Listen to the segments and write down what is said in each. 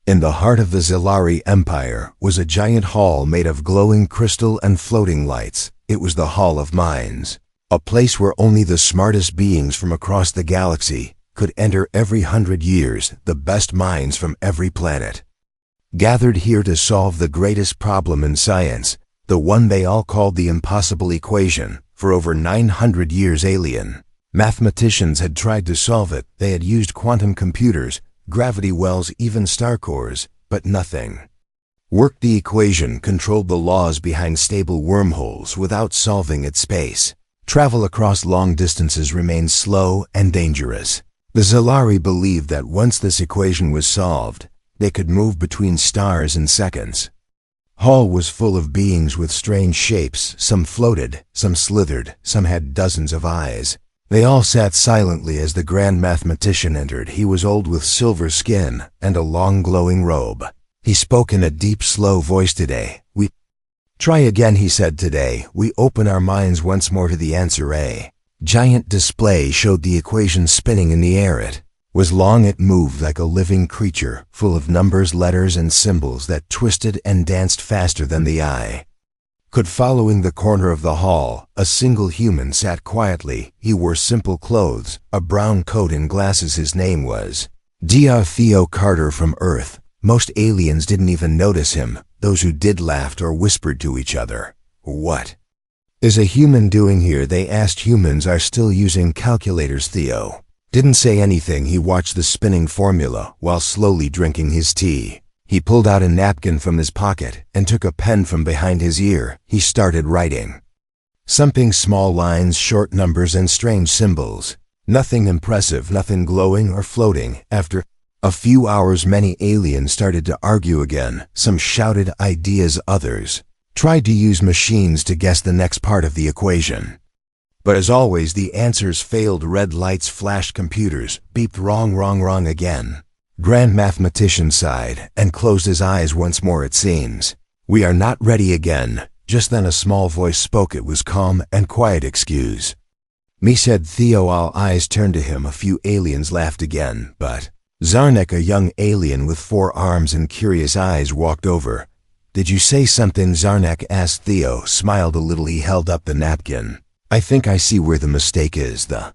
In the heart of the Zilari Empire was a giant hall made of glowing crystal and floating lights. It was the Hall of Minds, a place where only the smartest beings from across the galaxy could enter every 100 years, the best minds from every planet. Gathered here to solve the greatest problem in science, the one they all called the impossible equation, for over 900 years alien. Mathematicians had tried to solve it. They had used quantum computers, gravity wells, even star cores, but nothing worked. The equation controlled the laws behind stable wormholes without solving its space. Travel across long distances remained slow and dangerous. The Zilari believed that once this equation was solved, they could move between stars in seconds. Hall was full of beings with strange shapes. Some floated, some slithered, some had dozens of eyes. They all sat silently as the grand mathematician entered. He was old with silver skin and a long glowing robe. He spoke in a deep, slow voice. Today, we try again, he said. Today, we open our minds once more to the answer. A giant display showed the equation spinning in the air. It was long. It moved like a living creature, full of numbers, letters, and symbols that twisted and danced faster than the eye could follow. In the corner of the hall, a single human sat quietly. He wore simple clothes, a brown coat, and glasses. His name was Dr. Theo Carter from Earth. Most aliens didn't even notice him. Those who did laughed or whispered to each other. What is a human doing here? They asked. Humans are still using calculators. Theo didn't say anything. He watched the spinning formula while slowly drinking his tea. He pulled out a napkin from his pocket and took a pen from behind his ear. He started writing something. Small lines, short numbers, and strange symbols. Nothing impressive, nothing glowing or floating. After a few hours, many aliens started to argue again. Some shouted ideas, others tried to use machines to guess the next part of the equation. But as always, the answers failed. Red lights flashed, computers beeped. Wrong again. Grand Mathematician sighed and closed his eyes once more. It seems we are not ready again. Just then a small voice spoke. It was calm and quiet. Excuse me, said Theo. All eyes turned to him. A few aliens laughed again, but Zarnek, a young alien with 4 arms and curious eyes, walked over. Did you say something? Zarnek asked. Theo smiled a little. He held up the napkin. I think I see where the mistake is. The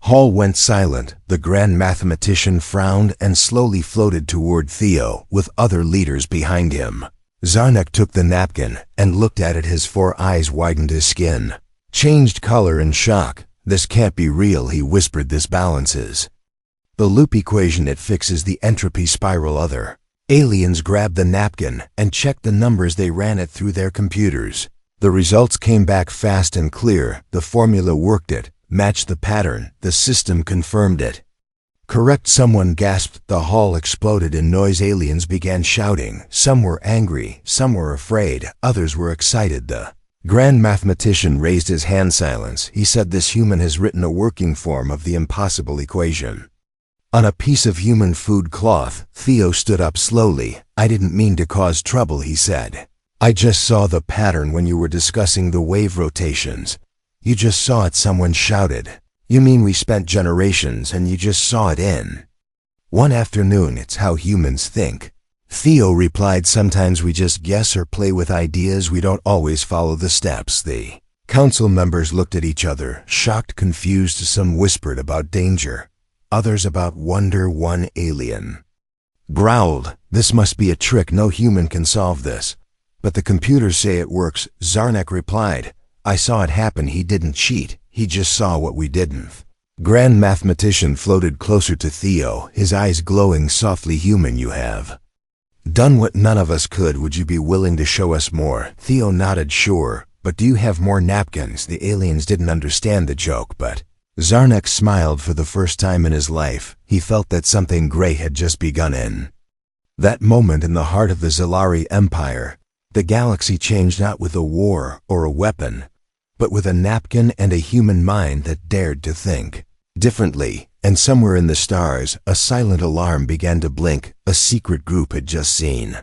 hall went silent. The grand mathematician frowned and slowly floated toward Theo with other leaders behind him. Zarnek took the napkin and looked at it. His 4 eyes widened. His skin changed color in shock. This can't be real, he whispered. This balances the loop equation. It fixes the entropy spiral. Other aliens grabbed the napkin and checked the numbers. They ran it through their computers. The results came back fast and clear. The formula worked. It matched the pattern. The system confirmed it. Correct, someone gasped. The hall exploded in noise. Aliens began shouting. Some were angry, some were afraid, others were excited. The grand mathematician raised his hand. Silence. He said, this human has written a working form of the impossible equation on a piece of human food cloth. Theo stood up slowly. I didn't mean to cause trouble, he said. I just saw the pattern when you were discussing the wave rotations. You just saw it, someone shouted. You mean we spent generations and you just saw it in one afternoon? It's how humans think. Theo replied, sometimes we just guess or play with ideas. We don't always follow the steps. The council members looked at each other, shocked, confused. Some whispered about danger, others about wonder. One alien growled, this must be a trick. No human can solve this. But the computers say it works. Zarnek replied, I saw it happen. He didn't cheat. He just saw what we didn't. Grand mathematician floated closer to Theo, his eyes glowing softly. Human, you have done what none of us could. Would you be willing to show us more? Theo nodded. Sure, but do you have more napkins? The aliens didn't understand the joke, but Zarnek smiled. For the first time in his life, he felt that something great had just begun. In that moment, in the heart of the Zilari Empire, the galaxy changed, not with a war or a weapon, but with a napkin and a human mind that dared to think differently. And somewhere in the stars, a silent alarm began to blink. A secret group had just seen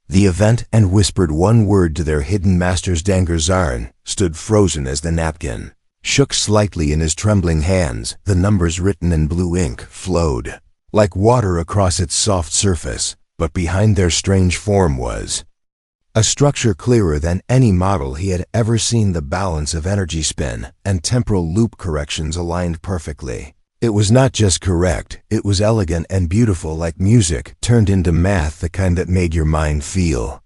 the event and whispered one word to their hidden masters. Dangar Zarn stood frozen as the napkin shook slightly in his trembling hands. The numbers written in blue ink flowed like water across its soft surface. but behind their strange form was a structure clearer than any model he had ever seen. The balance of energy spin and temporal loop corrections aligned perfectly. It was not just correct, it was elegant and beautiful, like music turned into math, the kind that made your mind feel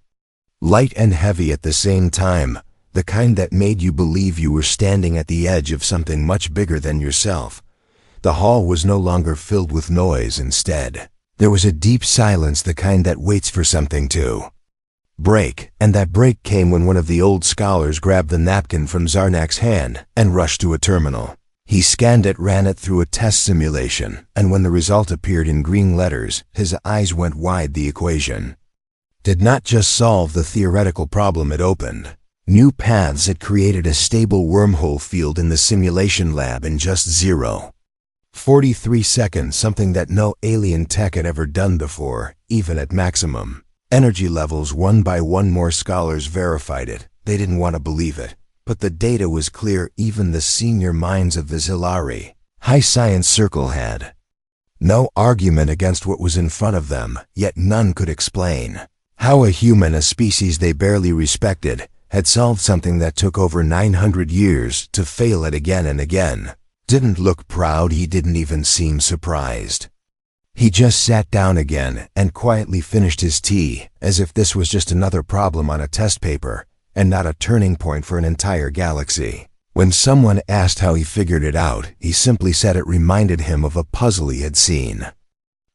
light and heavy at the same time, the kind that made you believe you were standing at the edge of something much bigger than yourself. The hall was no longer filled with noise. Instead, there was a deep silence, the kind that waits for something to break, and that break came when one of the old scholars grabbed the napkin from Zarnak's hand and rushed to a terminal. He scanned it, ran it through a test simulation, and when the result appeared in green letters, his eyes went wide. The equation did not just solve the theoretical problem, it opened new paths. It created a stable wormhole field in the simulation lab in just 0.43 seconds, something that no alien tech had ever done before, even at maximum energy levels. One by one, more scholars verified it. They didn't want to believe it, but the data was clear. Even the senior minds of the Zilari high science circle had no argument against what was in front of them, yet none could explain how a human, a species they barely respected, had solved something that took over 900 years to fail at again and again. Didn't look proud, he didn't even seem surprised. He just sat down again and quietly finished his tea, as if this was just another problem on a test paper, and not a turning point for an entire galaxy. When someone asked how he figured it out, he simply said it reminded him of a puzzle he had seen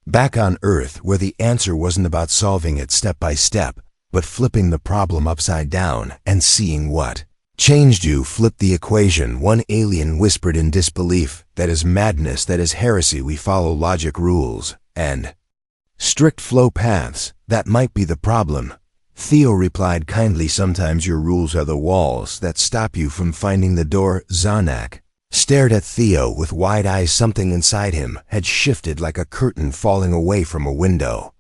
back on Earth, where the answer wasn't about solving it step by step, but flipping the problem upside down and seeing what changed. You flip the equation, one alien whispered in disbelief. That is madness, that is heresy. We follow logic rules and strict flow paths. That might be the problem. Theo replied kindly, sometimes your rules are the walls that stop you from finding the door. Zarnak stared at Theo with wide eyes. Something inside him had shifted, like a curtain falling away from a window.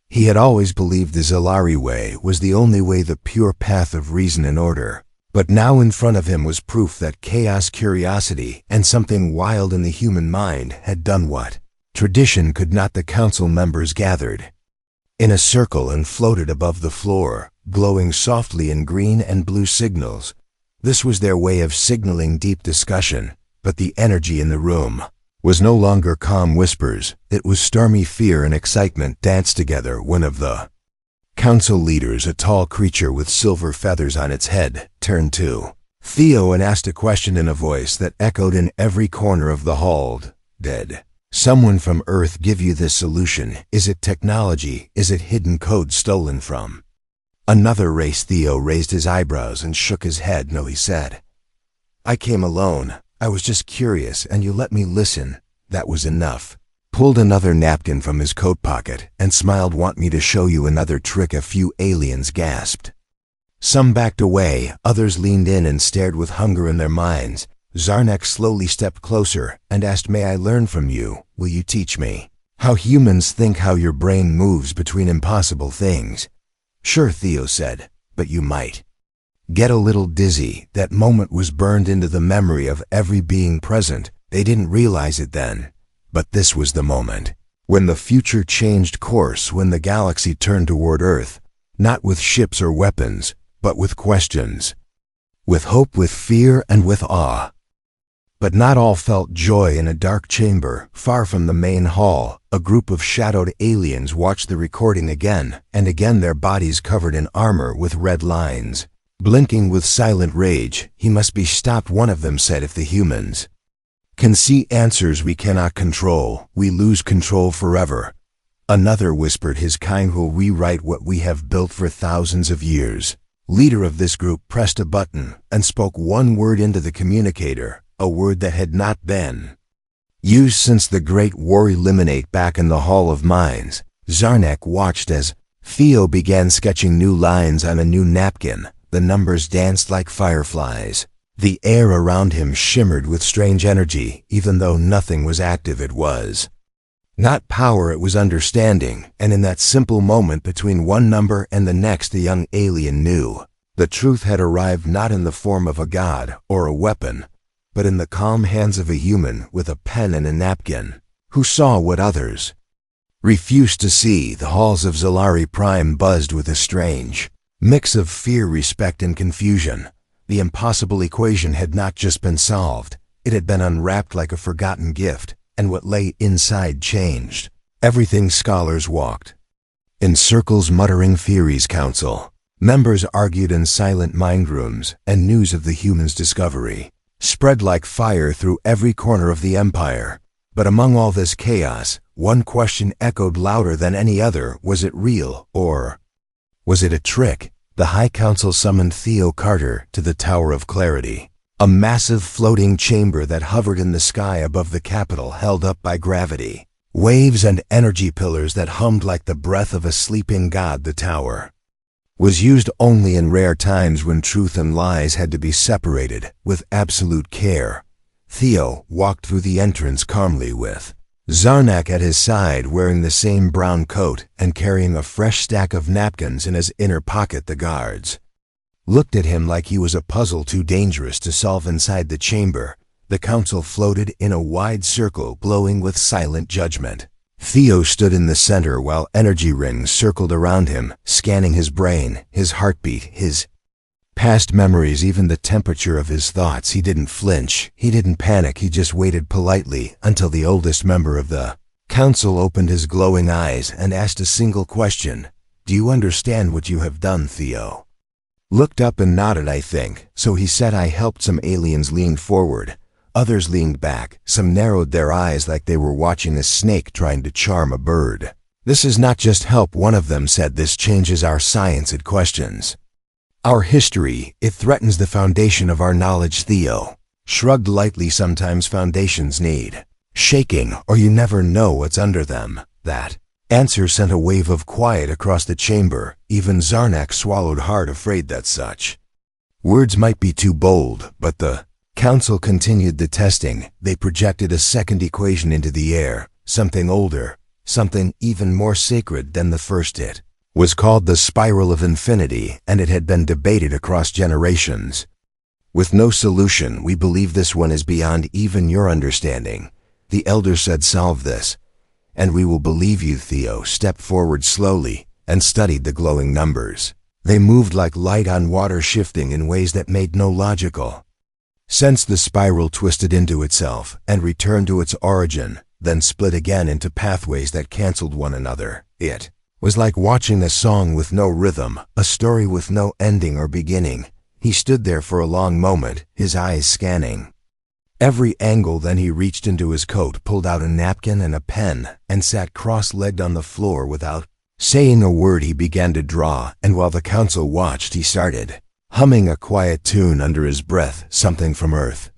He had always believed the Zilari way was the only way, the pure path of reason and order. But now in front of him was proof that chaos, curiosity, and something wild in the human mind had done what tradition could not. The council members gathered in a circle and floated above the floor, glowing softly in green and blue signals. This was their way of signaling deep discussion, but the energy in the room was no longer calm whispers. It was stormy fear and excitement danced together. One of the council leaders, a tall creature with silver feathers on its head, turned to Theo and asked a question in a voice that echoed in every corner of the hall. Did someone from Earth give you this solution? Is it technology? Is it hidden code stolen from another race? Theo raised his eyebrows and shook his head. No, he said. I came alone. I was just curious, and you let me listen. That was enough. Pulled another napkin from his coat pocket and smiled. Want me to show you another trick? A few aliens gasped. Some backed away, others leaned in and stared with hunger in their minds. Zarnak slowly stepped closer and asked, may I learn from you? Will you teach me how humans think, how your brain moves between impossible things? Sure, Theo said, but you might get a little dizzy. That moment was burned into the memory of every being present. They didn't realize it then, but this was the moment when the future changed course, when the galaxy turned toward Earth, not with ships or weapons, but with questions, with hope, with fear, and with awe. But not all felt joy. In a dark chamber, far from the main hall, a group of shadowed aliens watched the recording again and again, their bodies covered in armor with red lines, blinking with silent rage. He must be stopped, one of them said. If the humans can see answers we cannot control, we lose control forever. Another whispered, his kind will rewrite what we have built for thousands of years. Leader of this group pressed a button and spoke one word into the communicator, a word that had not been used since the Great War. Eliminate. Back in the Hall of Minds, Zarnak watched as Theo began sketching new lines on a new napkin. The numbers danced like fireflies. The air around him shimmered with strange energy. Even though nothing was active, it was not power, it was understanding. And in that simple moment between one number and the next, the young alien knew the truth had arrived, not in the form of a god or a weapon, but in the calm hands of a human with a pen and a napkin, who saw what others refused to see. The halls of Zolari Prime buzzed with a strange mix of fear, respect, and confusion. The impossible equation had not just been solved, it had been unwrapped like a forgotten gift, and what lay inside changed everything. Scholars walked in circles muttering theories. Council members argued in silent mind rooms, and news of the humans' discovery spread like fire through every corner of the empire. But among all this chaos, one question echoed louder than any other: was it real, or was it a trick? The High Council summoned Theo Carter to the Tower of Clarity, a massive floating chamber that hovered in the sky above the capital, held up by gravity, waves, and energy pillars that hummed like the breath of a sleeping god. The tower was used only in rare times when truth and lies had to be separated with absolute care. Theo walked through the entrance calmly, with Zarnak at his side, wearing the same brown coat and carrying a fresh stack of napkins in his inner pocket. The guards looked at him like he was a puzzle too dangerous to solve. Inside the chamber, the council floated in a wide circle, glowing with silent judgment. Theo stood in the center while energy rings circled around him, scanning his brain, his heartbeat, his past memories, even the temperature of his thoughts. He didn't flinch, he didn't panic, he just waited politely until the oldest member of the council opened his glowing eyes and asked a single question: "Do you understand what you have done?" Theo looked up and nodded. "I think so," he said. "I helped." Some aliens leaned forward, others leaned back, some narrowed their eyes like they were watching a snake trying to charm a bird. "This is not just help," one of them said. "This changes our science. It questions our history. It threatens the foundation of our knowledge." Theo shrugged lightly. "Sometimes foundations need shaking, or you never know what's under them." That answer sent a wave of quiet across the chamber. Even Zarnak swallowed hard, afraid that such words might be too bold. But the council continued the testing. They projected a second equation into the air, something older, something even more sacred than the first. It was called the Spiral of Infinity, and it had been debated across generations. "With no solution, we believe this one is beyond even your understanding," the elder said. "Solve this, and we will believe you." Theo stepped forward slowly and studied the glowing numbers. They moved like light on water, shifting in ways that made no logical sense. The spiral twisted into itself and returned to its origin, then split again into pathways that canceled one another. It was like watching a song with no rhythm, a story with no ending or beginning. He stood there for a long moment, his eyes scanning every angle. Then he reached into his coat, pulled out a napkin and a pen, and sat cross-legged on the floor. Without saying a word, he began to draw, and while the council watched, he started humming a quiet tune under his breath, something from Earth.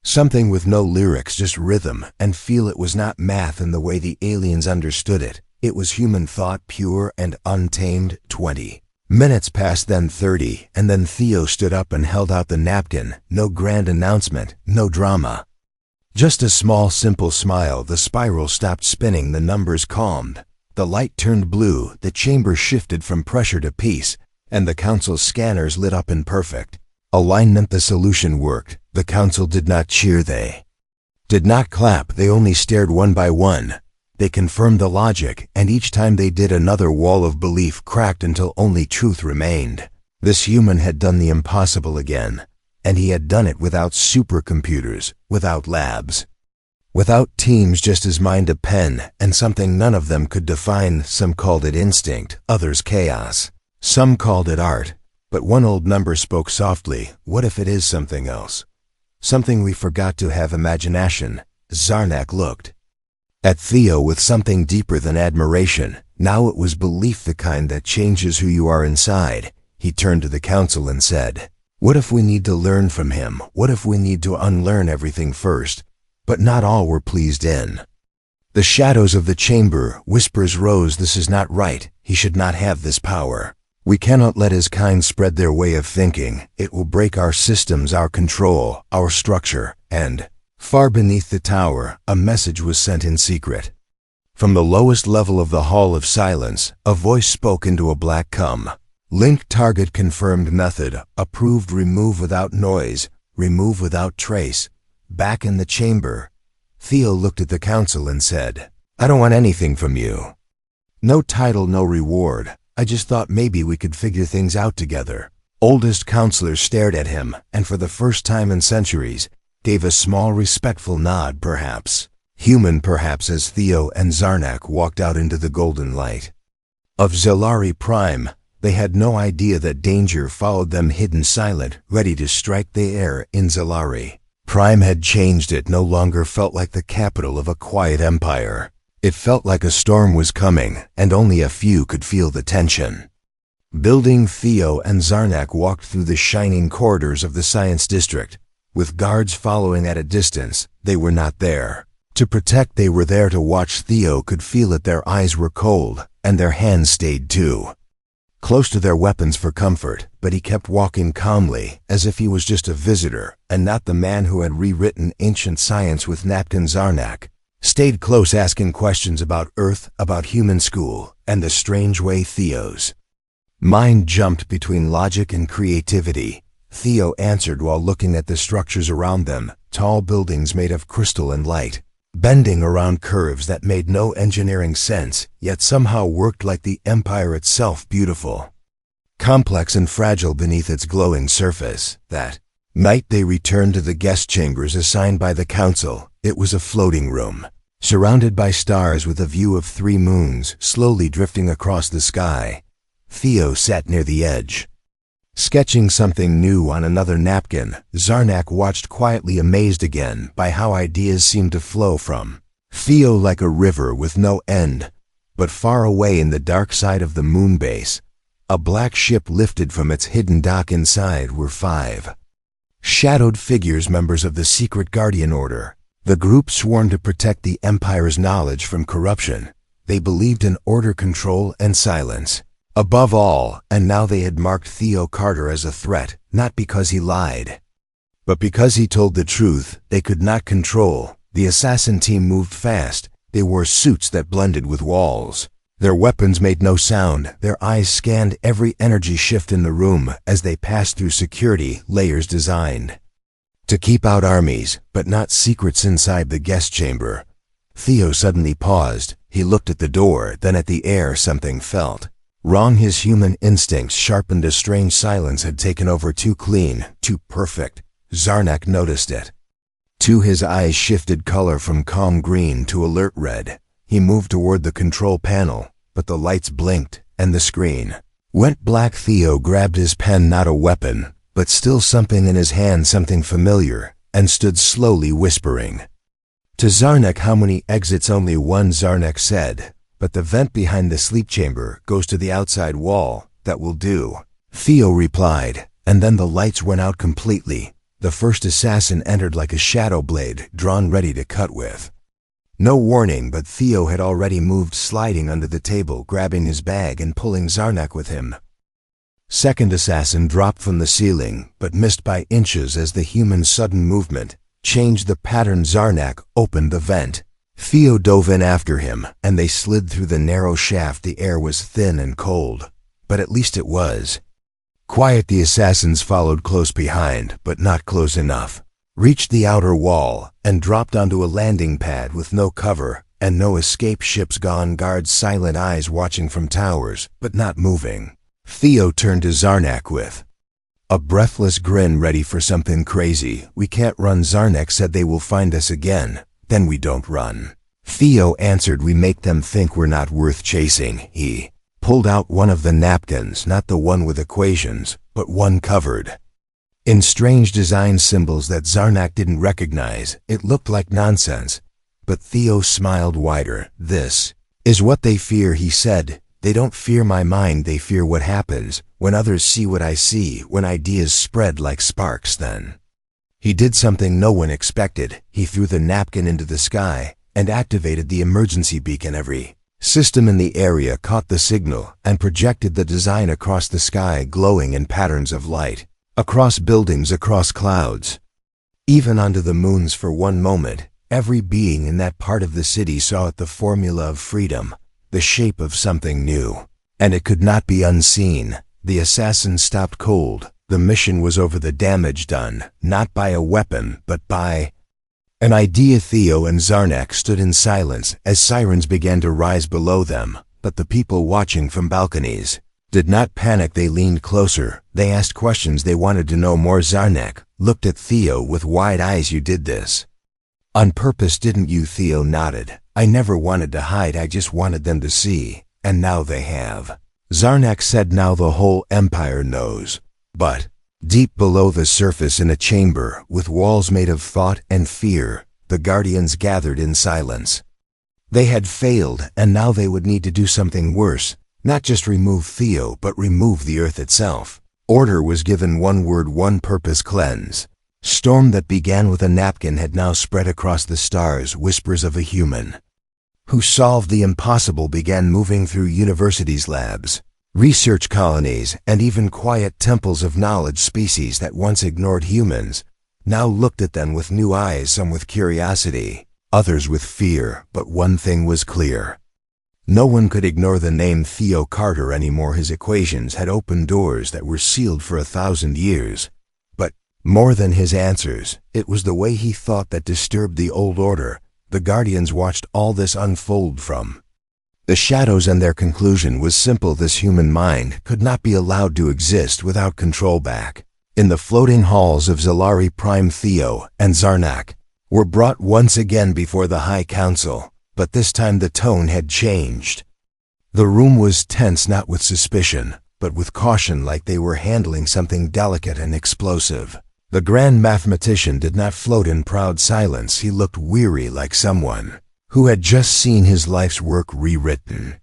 Something with no lyrics, just rhythm and feel. It was not math in the way the aliens understood it. It was human thought, pure and untamed. 20 minutes passed, then 30, and then Theo stood up and held out the napkin. No grand announcement, no drama. Just a small, simple smile. The spiral stopped spinning, the numbers calmed. The light turned blue, the chamber shifted from pressure to peace, and the council's scanners lit up in perfect alignment. The solution worked. The council did not cheer, they did not clap, they only stared. One by one, they confirmed the logic, and each time they did, another wall of belief cracked until only truth remained. This human had done the impossible again, and he had done it without supercomputers, without labs, without teams, just his mind, a pen, and something none of them could define. Some called it instinct, others chaos. Some called it art, but one old number spoke softly. "What if it is something else? Something we forgot to have: imagination." Zarnak looked at Theo with something deeper than admiration. Now it was belief, the kind that changes who you are inside. He turned to the council and said, "What if we need to learn from him? What if we need to unlearn everything first?" But not all were pleased. In the shadows of the chamber, whispers rose. "This is not right. He should not have this power. We cannot let his kind spread their way of thinking. It will break our systems, our control, our structure." And far beneath the tower, a message was sent in secret. From the lowest level of the Hall of Silence, a voice spoke into a black cum. "Link target confirmed. Method approved. Remove without noise. Remove without trace." Back in the chamber, Theo looked at the council and said, I don't want anything from you. No title, no reward. I just thought maybe we could figure things out together. Oldest counselor stared at him, and for the first time in centuries, gave a small respectful nod perhaps. Human perhaps, as Theo and Zarnak walked out into the golden light. Of Zilari Prime, they had no idea that danger followed them hidden silent, ready to strike the air in Zilari. Prime had changed. It no longer felt like the capital of a quiet empire. It felt like a storm was coming, and only a few could feel the tension. Building Theo and Zarnak walked through the shining corridors of the science district. With guards following at a distance, they were not there to protect, they were there to watch. Theo could feel it. Their eyes were cold, and their hands stayed too close to their weapons for comfort, but he kept walking calmly, as if he was just a visitor, and not the man who had rewritten ancient science with Napkin. Zarnak stayed close, asking questions about Earth, about human school, and the strange way Theo's mind jumped between logic and creativity. Theo answered while looking at the structures around them, tall buildings made of crystal and light, bending around curves that made no engineering sense, yet somehow worked like the empire itself, beautiful, complex and fragile beneath its glowing surface. That night they returned to the guest chambers assigned by the council. It was a floating room, surrounded by stars with a view of 3 moons slowly drifting across the sky. Theo sat near the edge, sketching something new on another napkin. Zarnak watched quietly, amazed again by how ideas seemed to flow from Theo like a river with no end. But far away in the dark side of the moon base, a black ship lifted from its hidden dock. Inside were 5 shadowed figures, members of the secret Guardian Order, the group sworn to protect the Empire's knowledge from corruption. They believed in order, control, and silence above all, and now they had marked Theo Carter as a threat, not because he lied, but because he told the truth. They could not control. The assassin team moved fast. They wore suits that blended with walls. Their weapons made no sound. Their eyes scanned every energy shift in the room as they passed through security layers designed to keep out armies, but not secrets inside the guest chamber. Theo suddenly paused. He looked at the door, then at the air. Something felt wrong. His human instincts sharpened. A strange silence had taken over, too clean, too perfect. Zarnak noticed it. Too, his eyes shifted color from calm green to alert red. He moved toward the control panel, but the lights blinked, and the screen went black. Theo grabbed his pen, not a weapon, but still something in his hand, something familiar, and stood slowly, whispering to Zarnak, "How many exits?" "Only one," Zarnak said. "But the vent behind the sleep chamber goes to the outside wall." "That will do," Theo replied, and then the lights went out completely. The first assassin entered like a shadow blade, drawn ready to cut with no warning, but Theo had already moved, sliding under the table, grabbing his bag and pulling Zarnak with him. Second assassin dropped from the ceiling, but missed by inches as the human's sudden movement changed the pattern. Zarnak opened the vent. Theo dove in after him, and they slid through the narrow shaft. The air was thin and cold, but at least it was quiet. The assassins followed close behind, but not close enough, reached the outer wall, and dropped onto a landing pad with no cover and no escape. Ships gone. Guards, silent eyes watching from towers, but not moving. Theo turned to Zarnak with a breathless grin, ready for something crazy. "We can't run," Zarnak said. "They will find us again." "Then we don't run," Theo answered. "We make them think we're not worth chasing." He pulled out one of the napkins, not the one with equations, but one covered in strange design symbols that Zarnak didn't recognize. It looked like nonsense, but Theo smiled wider. "This is what they fear," he said. "They don't fear my mind, they fear what happens when others see what I see, when ideas spread like sparks." Then he did something no one expected. He threw the napkin into the sky and activated the emergency beacon. Every system in the area caught the signal and projected the design across the sky, glowing in patterns of light, across buildings, across clouds, even onto the moons. For one moment, every being in that part of the city saw it, the formula of freedom, the shape of something new, and it could not be unseen. The assassin stopped cold. The mission was over. The damage done, not by a weapon, but by An idea. Theo and Zarnak stood in silence as sirens began to rise below them, but the people watching from balconies did not panic. They leaned closer. They asked questions. They wanted to know more. Zarnak looked at Theo with wide eyes. You did this on purpose, didn't you? Theo nodded. I never wanted to hide. I just wanted them to see. And now they have. Zarnak said, now the whole empire knows. But deep below the surface, in a chamber with walls made of thought and fear, the Guardians gathered in silence. They had failed, and now they would need to do something worse. Not just remove Theo, but remove the Earth itself. Order was given. One word, one purpose: cleanse. Storm that began with a napkin had now spread across the stars. Whispers of a human who solved the impossible began moving through universities, labs, research colonies, and even quiet temples of knowledge. Species that once ignored humans now looked at them with new eyes, some with curiosity, others with fear. But one thing was clear. No one could ignore the name Theo Carter anymore. His equations had opened doors that were sealed for 1,000 years. But more than his answers, it was the way he thought that disturbed the old order. The Guardians watched all this unfold from the shadows, and their conclusion was simple: this human mind could not be allowed to exist without control back. In the floating halls of Zalari Prime, Theo and Zarnak were brought once again before the High Council. But this time the tone had changed. The room was tense, not with suspicion, but with caution, like they were handling something delicate and explosive. The Grand Mathematician did not float in proud silence. He looked weary, like someone who had just seen his life's work rewritten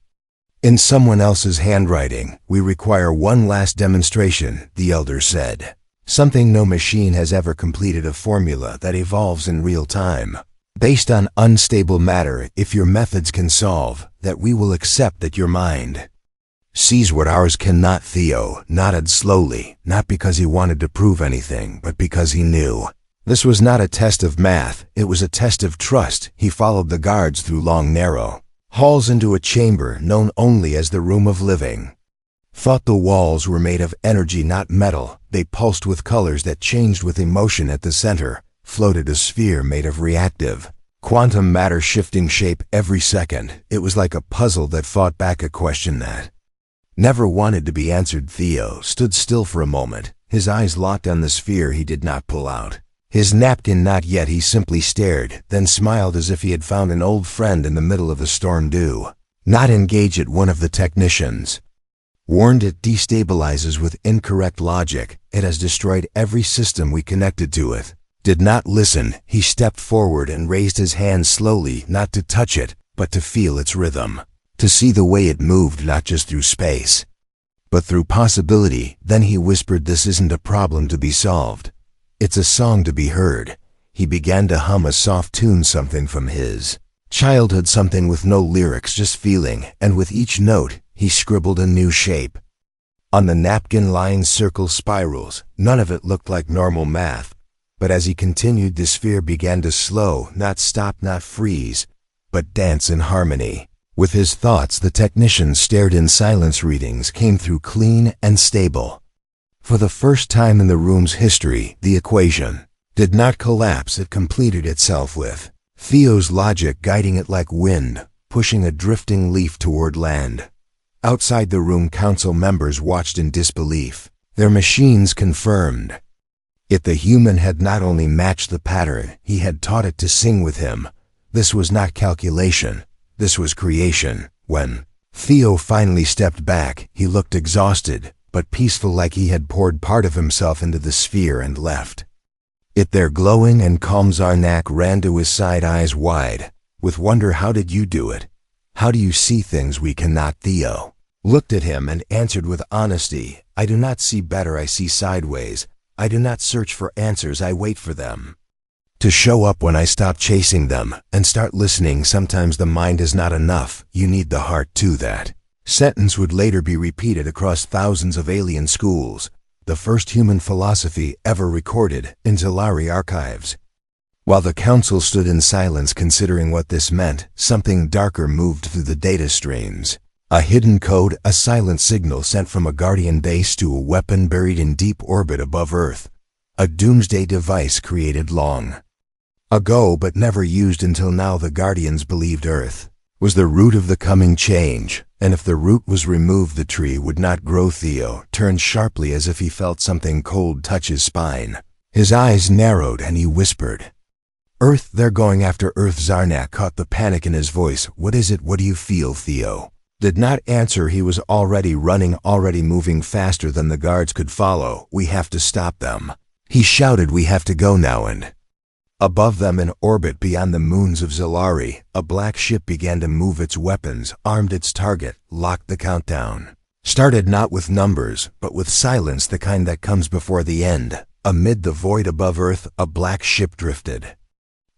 in someone else's handwriting. We require one last demonstration, the Elder said. Something no machine has ever completed: a formula that evolves in real time, based on unstable matter. If your methods can solve that, we will accept that your mind sees what ours cannot. Theo nodded slowly, not because he wanted to prove anything, but because he knew. This was not a test of math, it was a test of trust. He followed the guards through long, narrow halls into a chamber known only as the Room of Living. Thought. The walls were made of energy, not metal. They pulsed with colors that changed with emotion. At the center floated a sphere made of reactive quantum matter, shifting shape every second. It was like a puzzle that fought back, a question that never wanted to be answered. Theo stood still for a moment, his eyes locked on the sphere. He did not pull out his napkin, not yet. He simply stared, then smiled as if he had found an old friend in the middle of a storm. Do not engage it, one of the technicians warned. It destabilizes with incorrect logic. It has destroyed every system we connected to it. Did not listen. He stepped forward and raised his hand slowly, not to touch it, but to feel its rhythm, to see the way it moved, not just through space, but through possibility. Then he whispered, this isn't a problem to be solved. It's a song to be heard. He began to hum a soft tune, something from his childhood, something with no lyrics, just feeling, and with each note, he scribbled a new shape. On the napkin, lines, circles, spirals. None of it looked like normal math. But as he continued, the sphere began to slow, not stop, not freeze, but dance in harmony with his thoughts. The technician stared in silence. Readings came through clean and stable. For the first time in the room's history, the equation did not collapse. It completed itself, with Theo's logic guiding it like wind, pushing a drifting leaf toward land. Outside the room, council members watched in disbelief. Their machines confirmed it. The human had not only matched the pattern, he had taught it to sing with him. This was not calculation, this was creation. When Theo finally stepped back, he looked exhausted, but peaceful, like he had poured part of himself into the sphere and left it there glowing and calm. Zarnak ran to his side, eyes wide with wonder. How did you do it? How do you see things we cannot? Theo looked at him and answered with honesty, I do not see better, I see sideways. I do not search for answers, I wait for them to show up. When I stop chasing them and start listening, sometimes the mind is not enough, you need the heart too. That sentence would later be repeated across thousands of alien schools, the first human philosophy ever recorded in Zalari archives. While the council stood in silence considering what this meant, something darker moved through the data streams. A hidden code, a silent signal sent from a Guardian base to a weapon buried in deep orbit above Earth. A doomsday device created long Ago but never used until now, the Guardians believed Earth was the root of the coming change, and if the root was removed the tree would not grow. Theo turned sharply as if he felt something cold touch his spine. His eyes narrowed and he whispered, "Earth, they're going after Earth." Zarnak caught the panic in his voice. "What is it? What do you feel?" Theo did not answer. He was already running, already moving faster than the guards could follow. "We have to stop them," he shouted. "We have to go now." And above them, in orbit beyond the moons of Zalari, a black ship began to move. Its weapons armed its target, locked. The countdown started, not with numbers, but with silence, the kind that comes before the end. Amid the void above Earth, a black ship drifted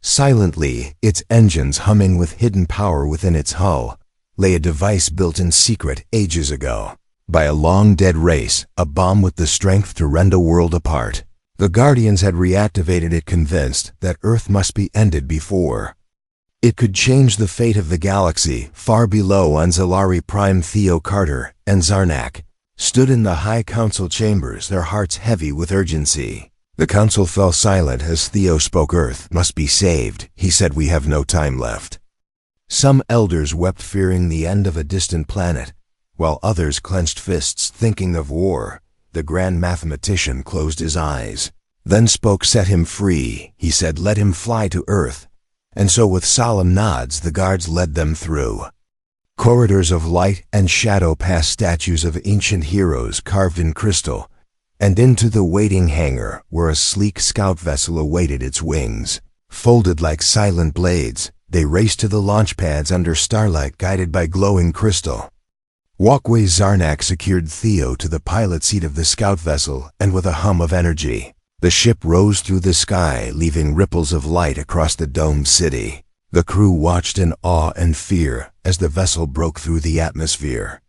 silently, its engines humming. With hidden power within its hull lay a device built in secret ages ago by a long-dead race, a bomb with the strength to rend a world apart. The Guardians had reactivated it, convinced that Earth must be ended before it could change the fate of the galaxy. Far below on Zalari Prime, Theo, Carter, and Zarnak stood in the High Council chambers, their hearts heavy with urgency. The council fell silent as Theo spoke. "Earth must be saved," he said. "We have no time left." Some elders wept, fearing the end of a distant planet, while others clenched fists, thinking of war. The grand mathematician closed his eyes, then spoke. "Set him free," he said. "Let him fly to Earth." And so with solemn nods the guards led them through corridors of light and shadow, past statues of ancient heroes carved in crystal, and into the waiting hangar where a sleek scout vessel awaited, its wings folded like silent blades. They raced to the launch pads under starlight, guided by glowing crystal walkways. Zarnak secured Theo to the pilot seat of the scout vessel, and with a hum of energy, the ship rose through the sky, leaving ripples of light across the domed city. The crew watched in awe and fear as the vessel broke through the atmosphere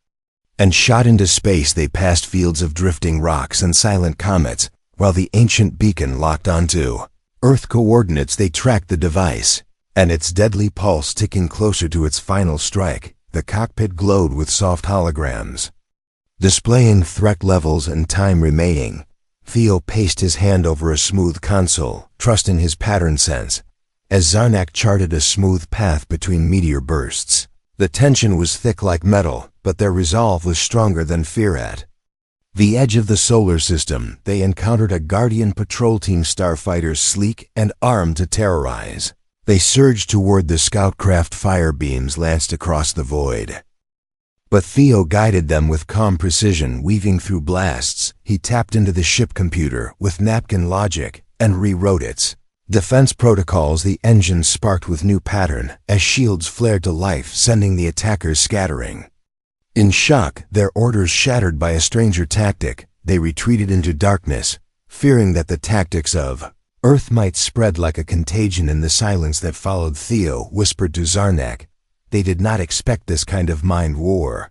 and shot into space. They passed fields of drifting rocks and silent comets, while the ancient beacon locked onto Earth coordinates. They tracked the device and its deadly pulse ticking closer to its final strike. The cockpit glowed with soft holograms, displaying threat levels and time remaining. Theo paced his hand over a smooth console, trusting his pattern sense, as Zarnak charted a smooth path between meteor bursts. The tension was thick like metal, but their resolve was stronger than fear. At the edge of the solar system, they encountered a Guardian patrol team, starfighters sleek and armed to terrorize. They surged toward the scout craft, fire beams lanced across the void. But Theo guided them with calm precision, weaving through blasts. He tapped into the ship computer with Napkin logic and rewrote its defense protocols. The engines sparked with new pattern as shields flared to life, sending the attackers scattering. In shock, their orders shattered by a stranger tactic, they retreated into darkness, fearing that the tactics of Earth might spread like a contagion. In the silence that followed, Theo whispered to Zarnak, "They did not expect this kind of mind war."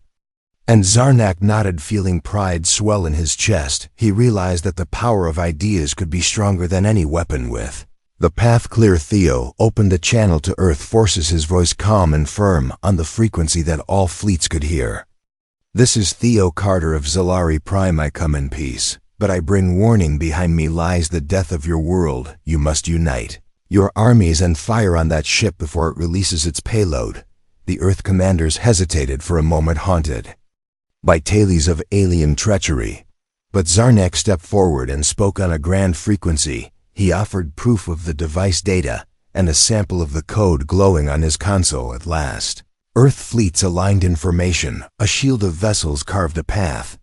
And Zarnak nodded, feeling pride swell in his chest. He realized that the power of ideas could be stronger than any weapon. With the path clear, Theo opened a channel to Earth forces, his voice calm and firm on the frequency that all fleets could hear. "This is Theo Carter of Zalari Prime. I come in peace, but I bring warning. Behind me lies the death of your world. You must unite your armies and fire on that ship before it releases its payload." The Earth commanders hesitated for a moment, haunted by tales of alien treachery. But Zarnak stepped forward and spoke on a grand frequency. He offered proof of the device data and a sample of the code glowing on his console. At last, Earth fleets aligned information. A shield of vessels carved a path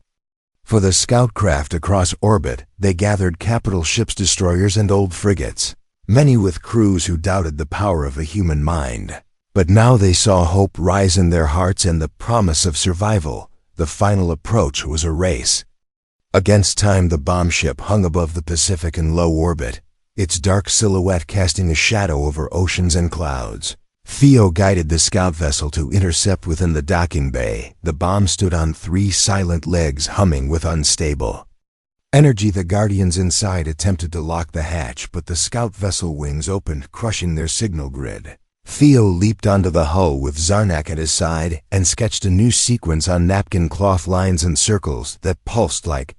for the scout craft across orbit. They gathered capital ships, destroyers, and old frigates, many with crews who doubted the power of the human mind. But now they saw hope rise in their hearts and the promise of survival. The final approach was a race against time. The bomb ship hung above the Pacific in low orbit, its dark silhouette casting a shadow over oceans and clouds. Theo guided the scout vessel to intercept within the docking bay. The bomb stood on 3 silent legs, humming with unstable energy. The Guardians inside attempted to lock the hatch, but the scout vessel wings opened, crushing their signal grid. Theo leaped onto the hull with Zarnak at his side and sketched a new sequence on napkin, cloth lines and circles that pulsed like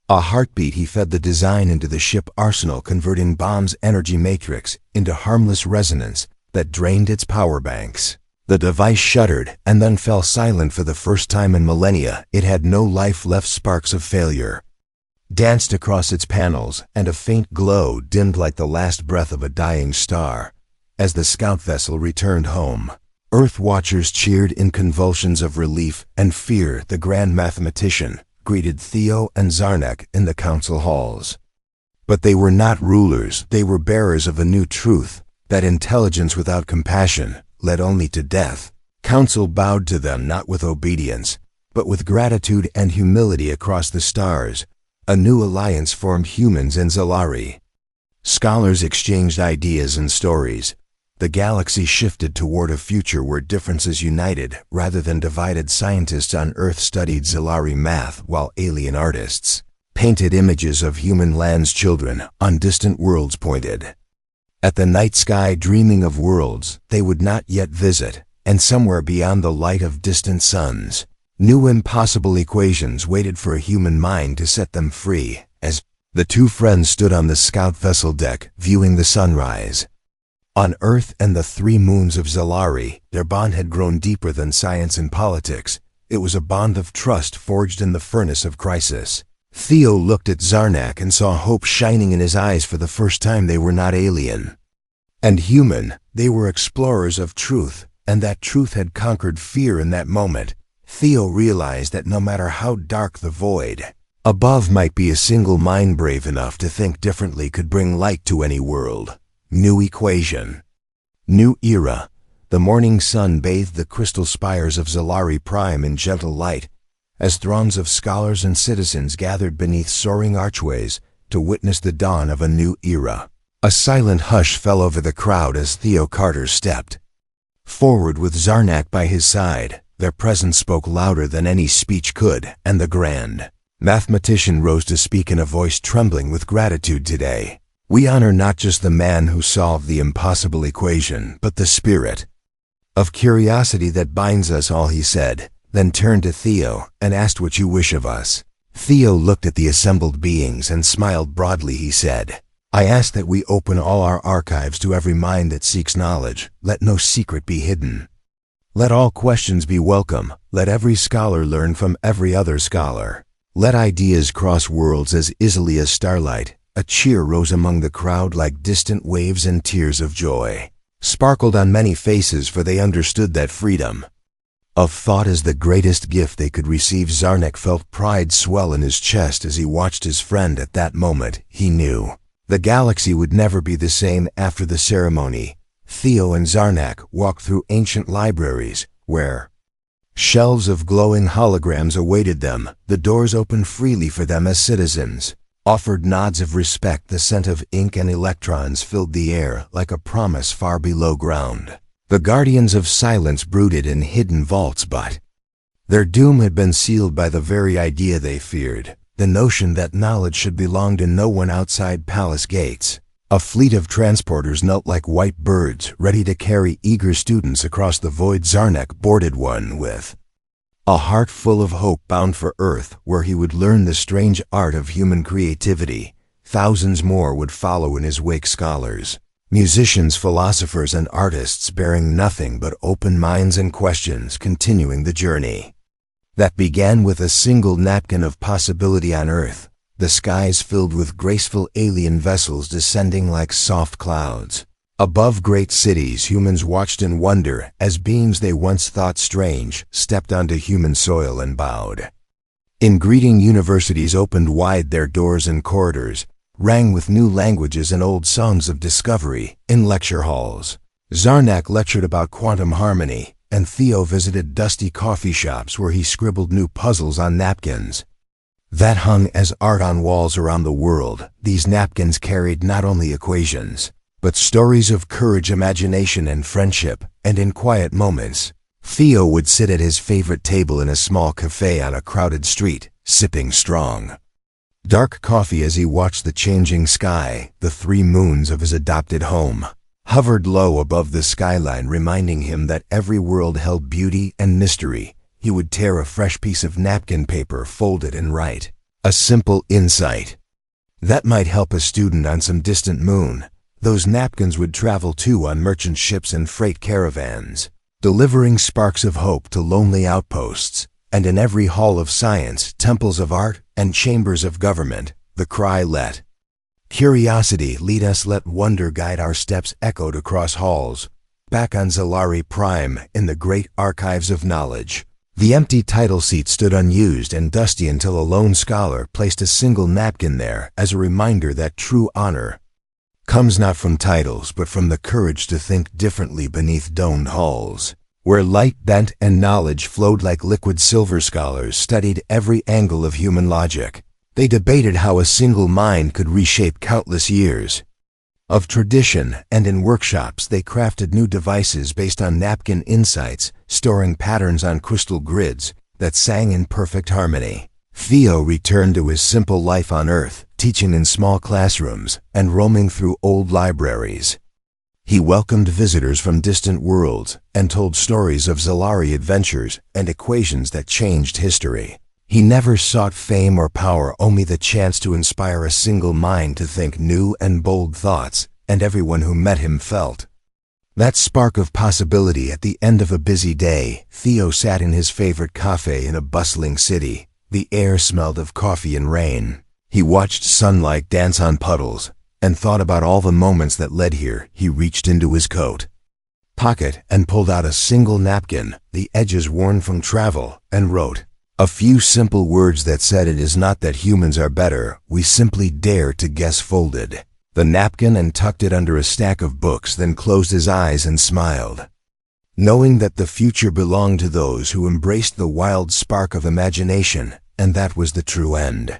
A heartbeat he fed the design into the ship arsenal, converting bomb's energy matrix into harmless resonance that drained its power banks. The device shuddered and then fell silent for the first time in millennia. It had no life left. Sparks of failure danced across its panels, and a faint glow dimmed like the last breath of a dying star. As the scout vessel returned home, Earth watchers cheered in convulsions of relief and fear. The grand mathematician greeted Theo and Zarnak in the council halls. But they were not rulers. They were bearers of a new truth, that intelligence without compassion led only to death. Council bowed to them not with obedience, but with gratitude and humility. Across the stars, a new alliance formed: humans and Zalari. Scholars exchanged ideas and stories. The galaxy shifted toward a future where differences united rather than divided. Scientists on Earth studied Zalari math, while alien artists painted images of human lands. Children on distant worlds pointed at the night sky, dreaming of worlds they would not yet visit, and somewhere beyond the light of distant suns, new impossible equations waited for a human mind to set them free. As the two friends stood on the scout vessel deck, viewing the sunrise on Earth and the 3 moons of Zalari, their bond had grown deeper than science and politics. It was a bond of trust forged in the furnace of crisis. Theo looked at Zarnak and saw hope shining in his eyes. For the first time, they were not alien and human. They were explorers of truth, and that truth had conquered fear. In that moment, Theo realized that no matter how dark the void above might be, a single mind brave enough to think differently could bring light to any world. New equation. New era. The morning sun bathed the crystal spires of Zalari Prime in gentle light, as throngs of scholars and citizens gathered beneath soaring archways to witness the dawn of a new era. A silent hush fell over the crowd as Theo Carter stepped forward with Zarnak by his side. Their presence spoke louder than any speech could, and the grand mathematician rose to speak in a voice trembling with gratitude. Today, we honor not just the man who solved the impossible equation, but the spirit of curiosity that binds us all, he said, then turned to Theo and asked, "What you wish of us?" Theo looked at the assembled beings and smiled broadly. He said, "I ask that we open all our archives to every mind that seeks knowledge. Let no secret be hidden. Let all questions be welcome. Let every scholar learn from every other scholar. Let ideas cross worlds as easily as starlight." A cheer rose among the crowd like distant waves, and tears of joy sparkled on many faces, for they understood that freedom of thought is the greatest gift they could receive. Zarnak felt pride swell in his chest as he watched his friend. At that moment, he knew the galaxy would never be the same after the ceremony. Theo and Zarnak walked through ancient libraries where shelves of glowing holograms awaited them. The doors opened freely for them as citizens offered nods of respect. The scent of ink and electrons filled the air like a promise far below ground. The guardians of silence brooded in hidden vaults, but their doom had been sealed by the very idea they feared, the notion that knowledge should belong to no one outside palace gates. A fleet of transporters knelt like white birds, ready to carry eager students across the void. Zarnak boarded one with a heart full of hope, bound for Earth, where he would learn the strange art of human creativity. Thousands more would follow in his wake: scholars, musicians, philosophers, and artists bearing nothing but open minds and questions, continuing the journey that began with a single napkin of possibility on Earth. The skies filled with graceful alien vessels descending like soft clouds. Above great cities, humans watched in wonder as beings they once thought strange stepped onto human soil and bowed. In greeting, universities opened wide their doors, and corridors rang with new languages and old songs of discovery. In lecture halls, Zarnak lectured about quantum harmony, and Theo visited dusty coffee shops where he scribbled new puzzles on napkins that hung as art on walls around the world. These napkins carried not only equations, but stories of courage, imagination, and friendship. And in quiet moments, Theo would sit at his favorite table in a small cafe on a crowded street, sipping strong, dark coffee as he watched the changing sky. The 3 moons of his adopted home hovered low above the skyline, reminding him that every world held beauty and mystery. He would tear a fresh piece of napkin paper, fold it, and write A simple insight. That might help a student on some distant moon. Those napkins would travel too on merchant ships and freight caravans, delivering sparks of hope to lonely outposts. And in every hall of science, temples of art, and chambers of government, the cry let curiosity lead us, let wonder guide our steps, echoed across halls. Back on Zalari Prime, in the great archives of knowledge, the empty title seat stood unused and dusty until a lone scholar placed a single napkin there as a reminder that true honor comes not from titles but from the courage to think differently beneath domed halls, where light bent and knowledge flowed like liquid silver. Scholars studied every angle of human logic. They debated how a single mind could reshape countless years of tradition, and in workshops they crafted new devices based on napkin insights, storing patterns on crystal grids that sang in perfect harmony. Theo returned to his simple life on Earth, teaching in small classrooms and roaming through old libraries. He welcomed visitors from distant worlds and told stories of Zalari adventures and equations that changed history. He never sought fame or power, only the chance to inspire a single mind to think new and bold thoughts, and everyone who met him felt that spark of possibility. At the end of a busy day, Theo sat in his favorite cafe in a bustling city. The air smelled of coffee and rain. He watched sunlight dance on puddles and thought about all the moments that led here. He reached into his coat pocket and pulled out a single napkin, the edges worn from travel, and wrote a few simple words that said, "It is not that humans are better, we simply dare to guess." Folded the napkin and tucked it under a stack of books, then closed his eyes and smiled, knowing that the future belonged to those who embraced the wild spark of imagination, and that was the true end.